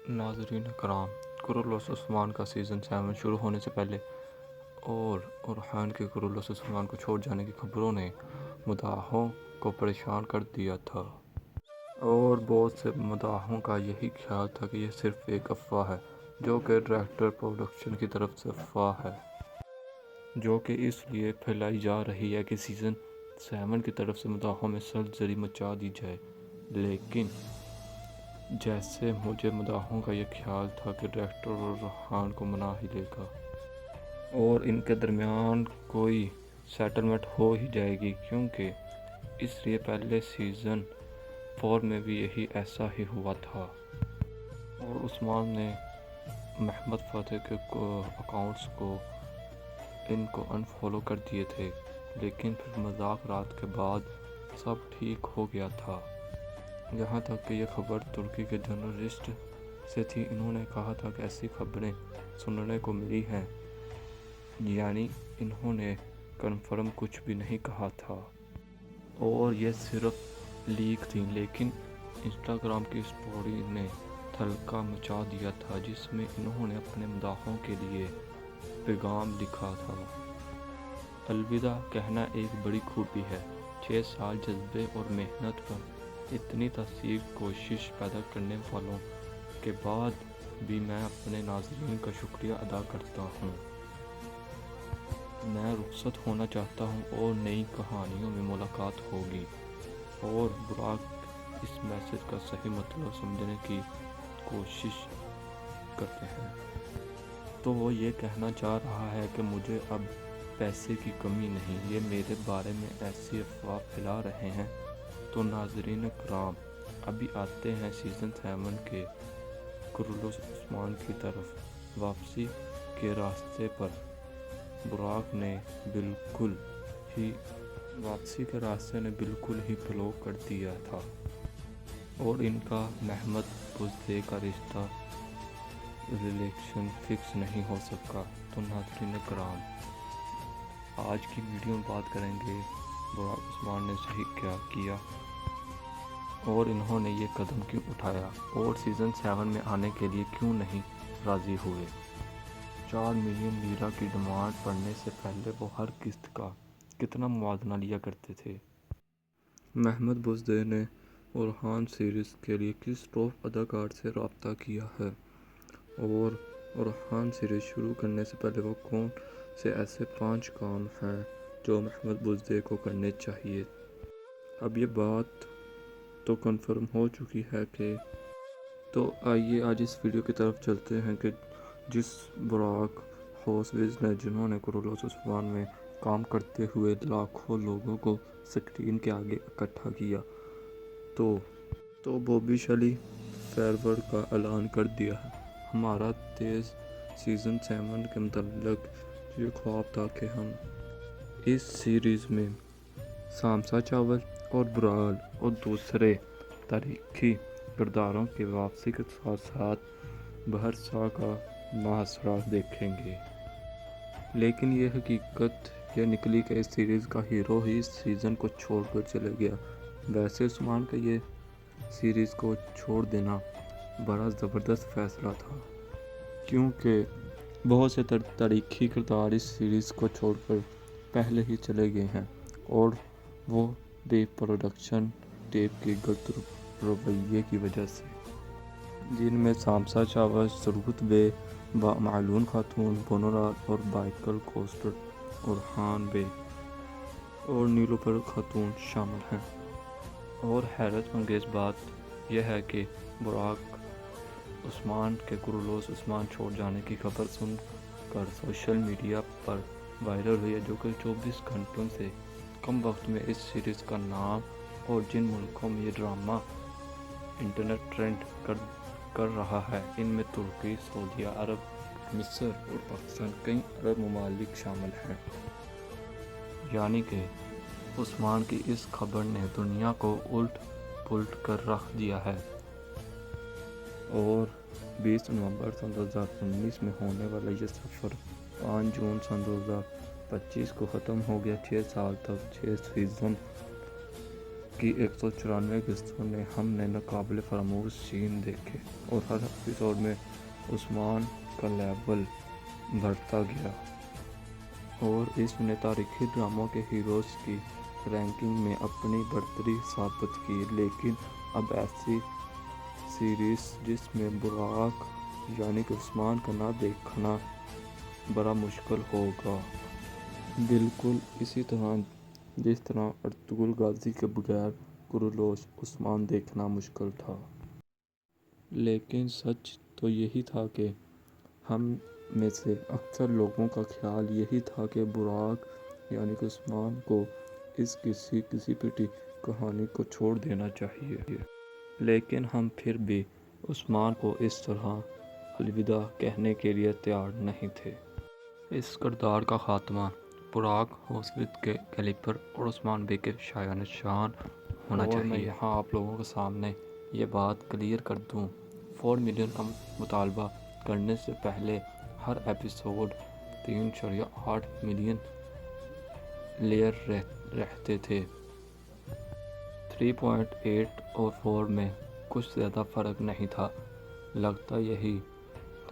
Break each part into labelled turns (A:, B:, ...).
A: ناظرین کرام، کرولوس عثمان کا سیزن 7 شروع ہونے سے پہلے اور اورحان کے کرولوس عثمان کو چھوڑ جانے کی خبروں نے مداحوں کو پریشان کر دیا تھا، اور بہت سے مداحوں کا یہی خیال تھا کہ یہ صرف ایک افواہ ہے، جو کہ ڈائریکٹر پروڈکشن کی طرف سے افواہ ہے، جو کہ اس لیے پھیلائی جا رہی ہے کہ سیزن 7 کی طرف سے مداحوں میں سرزری مچا دی جائے۔ لیکن جیسے مجھے مداحوں کا یہ خیال تھا کہ ڈائریکٹر اورحان کو منا ہی لے گا اور ان کے درمیان کوئی سیٹلمنٹ ہو ہی جائے گی، کیونکہ اس لیے پہلے سیزن 4 میں بھی یہی ایسا ہی ہوا تھا، اور عثمان نے محمد فتح کے اکاؤنٹس کو انفالو کر دیے تھے، لیکن پھر مذاکرات کے بعد سب ٹھیک ہو گیا تھا۔ یہاں تک کہ یہ خبر ترکی کے جرنلسٹ سے تھی، انہوں نے کہا تھا کہ ایسی خبریں سننے کو ملی ہیں، یعنی انہوں نے کنفرم کچھ بھی نہیں کہا تھا اور یہ صرف لیک تھیں، لیکن انسٹاگرام کی سٹوری نے تہلکہ مچا دیا تھا، جس میں انہوں نے اپنے مداحوں کے لیے پیغام لکھا تھا: الوداع کہنا ایک بڑی خوبی ہے، 6 سال جذبے اور محنت پر اتنی تاثیر کوشش پیدا کرنے والوں کے بعد بھی میں اپنے ناظرین کا شکریہ ادا کرتا ہوں۔ میں رخصت ہونا چاہتا ہوں اور نئی کہانیوں میں ملاقات ہوگی، اور براک اس میسج کا صحیح مطلب سمجھنے کی کوشش کرتے ہیں۔ تو وہ یہ کہنا چاہ رہا ہے کہ مجھے اب پیسے کی کمی نہیں، یہ میرے بارے میں ایسی افواہ پھیلا رہے ہیں۔ تو ناظرین کرام، ابھی آتے ہیں سیزن 7 کے کرولوس عثمان کی طرف۔ واپسی کے راستے نے بالکل ہی بلاک کر دیا تھا، اور ان کا محمد بزدیک کا رشتہ ریلیشن فکس نہیں ہو سکا۔ تو ناظرین کرام، آج کی ویڈیو میں بات کریں گے براک عثمان نے صحیح کیا کیا اور انہوں نے یہ قدم کیوں اٹھایا، اور سیزن 7 میں آنے کے لیے کیوں نہیں راضی ہوئے۔ 4 ملین لیرہ کی ڈیمانڈ پڑنے سے پہلے وہ ہر قسط کا کتنا موازنہ لیا کرتے تھے۔ محمد بزدیک نے اورحان سیریز کے لیے کس ٹاپ اداکار سے رابطہ کیا ہے، اور اورحان سیریز شروع کرنے سے پہلے وہ کون سے ایسے 5 کام ہیں جو محمد بزدیک کو کرنے چاہیے۔ اب یہ بات تو کنفرم ہو چکی ہے کہ تو آئیے آج اس ویڈیو کی طرف چلتے ہیں کہ جس براک ہاؤسویز نے، جنہوں نے کرولوس عثمان میں کام کرتے ہوئے لاکھوں لوگوں کو سکرین کے آگے اکٹھا کیا، تو بوبی شیلی فیئرول کا اعلان کر دیا ہے۔ ہمارا تیز سیزن 7 کے متعلق یہ خواب تھا کہ ہم اس سیریز میں سامسا چاول اور برال اور دوسرے تاریخی کرداروں کی واپسی کے ساتھ ساتھ بہرسا کا محاصرہ دیکھیں گے، لیکن یہ حقیقت یہ نکلی کہ اس سیریز کا ہیرو ہی اس سیزن کو چھوڑ کر چلے گیا۔ ویسے عثمان کا یہ سیریز کو چھوڑ دینا بڑا زبردست فیصلہ تھا، کیونکہ بہت سے تاریخی کردار اس سیریز کو چھوڑ کر پہلے ہی چلے گئے ہیں، اور وہ بھی پروڈکشن ٹیم کے غلط رویے کی وجہ سے، جن میں سامسا چاول، سرخت بے، معلون خاتون، بونورال اور مائیکل کوسٹر، اورحان بے اور نیلوفر خاتون شامل ہیں۔ اور حیرت انگیز بات یہ ہے کہ براک عثمان کے کرولوس عثمان چھوڑ جانے کی خبر سن کر سوشل میڈیا پر وائرل ہوئی ہے، جو کہ 24 گھنٹوں سے کم وقت میں اس سیریز کا نام اور جن ملکوں میں یہ ڈرامہ انٹرنیٹ ٹرینڈ کر رہا ہے، ان میں ترکی، سعودیہ عرب، مصر اور پاکستان، کئی عرب ممالک شامل ہیں۔ یعنی کہ عثمان کی اس خبر نے دنیا کو الٹ پلٹ کر رکھ دیا ہے، اور 20 نومبر 2019 میں ہونے والا یہ سفر 5 جون 2025 کو ختم ہو گیا۔ 6 سال تک 6 سیزن کی 194 قسطوں نے ہم نے ناقابل فراموش سین دیکھے اور ہر ایپیسوڈ میں عثمان کا لیول بڑھتا گیا اور اس نے تاریخی ڈراموں کے ہیروز کی رینکنگ میں اپنی برتری ثابت کی۔ لیکن اب ایسی سیریز جس میں براق یعنی کہ عثمان کا نہ دیکھنا بڑا مشکل ہوگا، بالکل اسی طرح جس طرح ارطغرل غازی کے بغیر کورولوس عثمان دیکھنا مشکل تھا۔ لیکن سچ تو یہی تھا کہ ہم میں سے اکثر لوگوں کا خیال یہی تھا کہ براق یعنی کہ عثمان کو اس کسی پٹی کہانی کو چھوڑ دینا چاہیے۔ لیکن ہم پھر بھی عثمان کو اس طرح الوداع کہنے کے لیے تیار نہیں تھے۔ اس کردار کا خاتمہ براق ہوسلٹ کے کیلیبر اور عثمان بے کے شایان شان ہونا چاہیے۔ اور میں یہاں آپ لوگوں کے سامنے یہ بات کلیئر کر دوں، 4 ملین کا مطالبہ کرنے سے پہلے ہر ایپیسوڈ 3.8 ملین لیئر رہتے تھے۔ 3.8 اور 4 میں کچھ زیادہ فرق نہیں تھا۔ لگتا یہی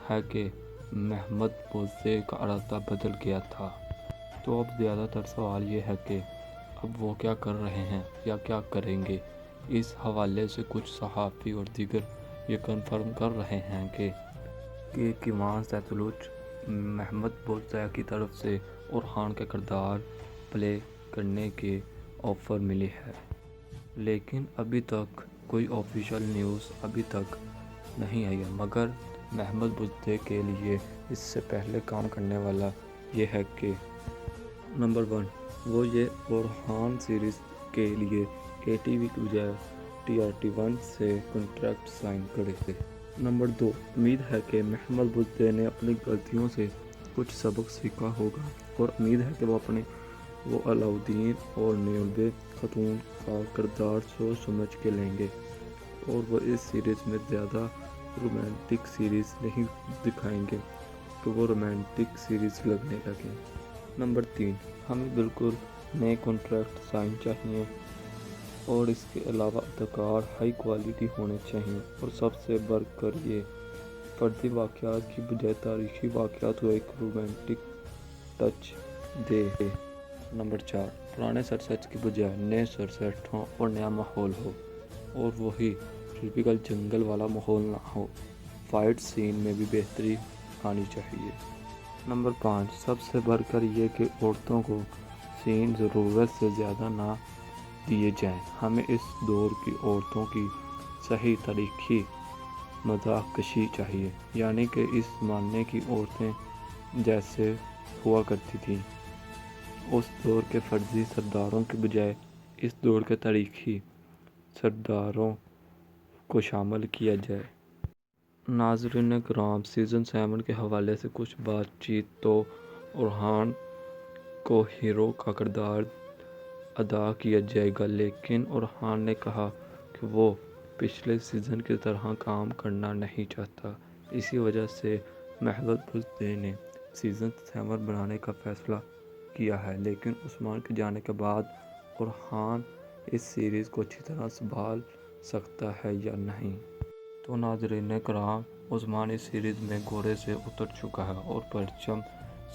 A: ہے کہ محمد بوزے کا ارادہ بدل گیا تھا۔ تو اب زیادہ تر سوال یہ ہے کہ اب وہ کیا کر رہے ہیں یا کیا کریں گے۔ اس حوالے سے کچھ صحافی اور دیگر یہ کنفرم کر رہے ہیں کہ کیوان سیتلوچ محمد بوزے کی طرف سے اورخان کا کردار پلے کرنے کے آفر ملی ہے۔ لیکن ابھی تک کوئی آفیشیل نیوز ابھی تک نہیں آئی ہے، مگر محمد بوزے کے لیے اس سے پہلے کام کرنے والا یہ ہے کہ نمبر 1 وہ یہ اورخان سیریز کے لیے ATV کی بجائے TRT1 سے کنٹریکٹ سائن کرے تھے۔ نمبر 2 امید ہے کہ محمد بوزے نے اپنی غلطیوں سے کچھ سبق سیکھا ہوگا اور امید ہے کہ وہ علاؤدین اور نیوبے خاتون کا کردار سوچ سمجھ کے لیں گے اور وہ اس سیریز میں زیادہ رومانٹک سیریز نہیں دکھائیں گے کہ وہ رومانٹک سیریز لگنے لگے۔ نمبر 3 ہمیں بالکل نئے کنٹریکٹ سائن چاہیے اور اس کے علاوہ اداکار ہائی کوالٹی ہونے چاہئیں اور سب سے بڑھ کر یہ فردی واقعات کی بجائے تاریخی واقعات کو ایک رومانٹک ٹچ دے۔ نمبر 4 پرانے سرسٹ کی بجائے نئے سرسٹ ہوں اور نیا ماحول ہو اور وہی ٹپیکل جنگل والا ماحول نہ ہو۔ فائٹ سین میں بھی بہتری آنی چاہیے۔ نمبر 5 سب سے بڑھ کر یہ کہ عورتوں کو سین ضرورت سے زیادہ نہ دیے جائیں۔ ہمیں اس دور کی عورتوں کی صحیح تاریخی مذاق کشی چاہیے، یعنی کہ اس زمانے کی عورتیں جیسے ہوا کرتی تھیں اس دور کے فرضی سرداروں کے بجائے اس دور کے تاریخی سرداروں کو شامل کیا جائے۔ ناظرین کرام، سیزن 7 کے حوالے سے کچھ بات چیت تو اورخان کو ہیرو کا کردار ادا کیا جائے گا، لیکن اورخان نے کہا کہ وہ پچھلے سیزن کی طرح کام کرنا نہیں چاہتا۔ اسی وجہ سے محمد بوزے نے سیزن 7 بنانے کا فیصلہ کیا ہے۔ لیکن عثمان کے جانے کے بعد اورخان اس سیریز کو اچھی طرح سنبھال سکتا ہے یا نہیں۔ تو ناظرین کرام، عثمان اس سیریز میں گھوڑے سے اتر چکا ہے اور پرچم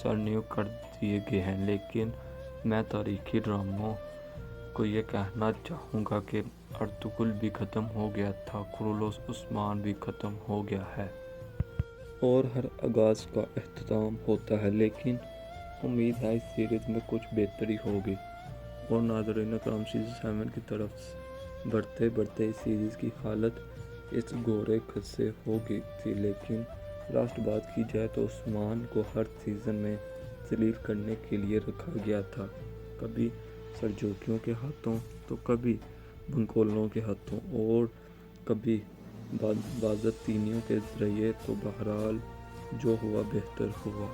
A: سر نیو کر دیے گئے ہیں۔ لیکن میں تاریخی ڈراموں کو یہ کہنا چاہوں گا کہ ارطغرل بھی ختم ہو گیا تھا، کورولوس عثمان بھی ختم ہو گیا ہے اور ہر آغاز کا اختتام ہوتا ہے۔ لیکن امید ہے اس سیریز میں کچھ بہتری ہوگی۔ اور ناظرین کرام، سیزن 7 کی طرف بڑھتے بڑھتے اس سیریز کی حالت اس گھوڑے سے ہو گئی تھی۔ لیکن لاسٹ بات کی جائے تو عثمان کو ہر سیزن میں ذلیل کرنے کے لیے رکھا گیا تھا، کبھی سلجوقیوں کے ہاتھوں تو کبھی منگولوں کے ہاتھوں اور کبھی بازنطینیوں کے ذریعے۔ تو بہرحال جو ہوا بہتر ہوا۔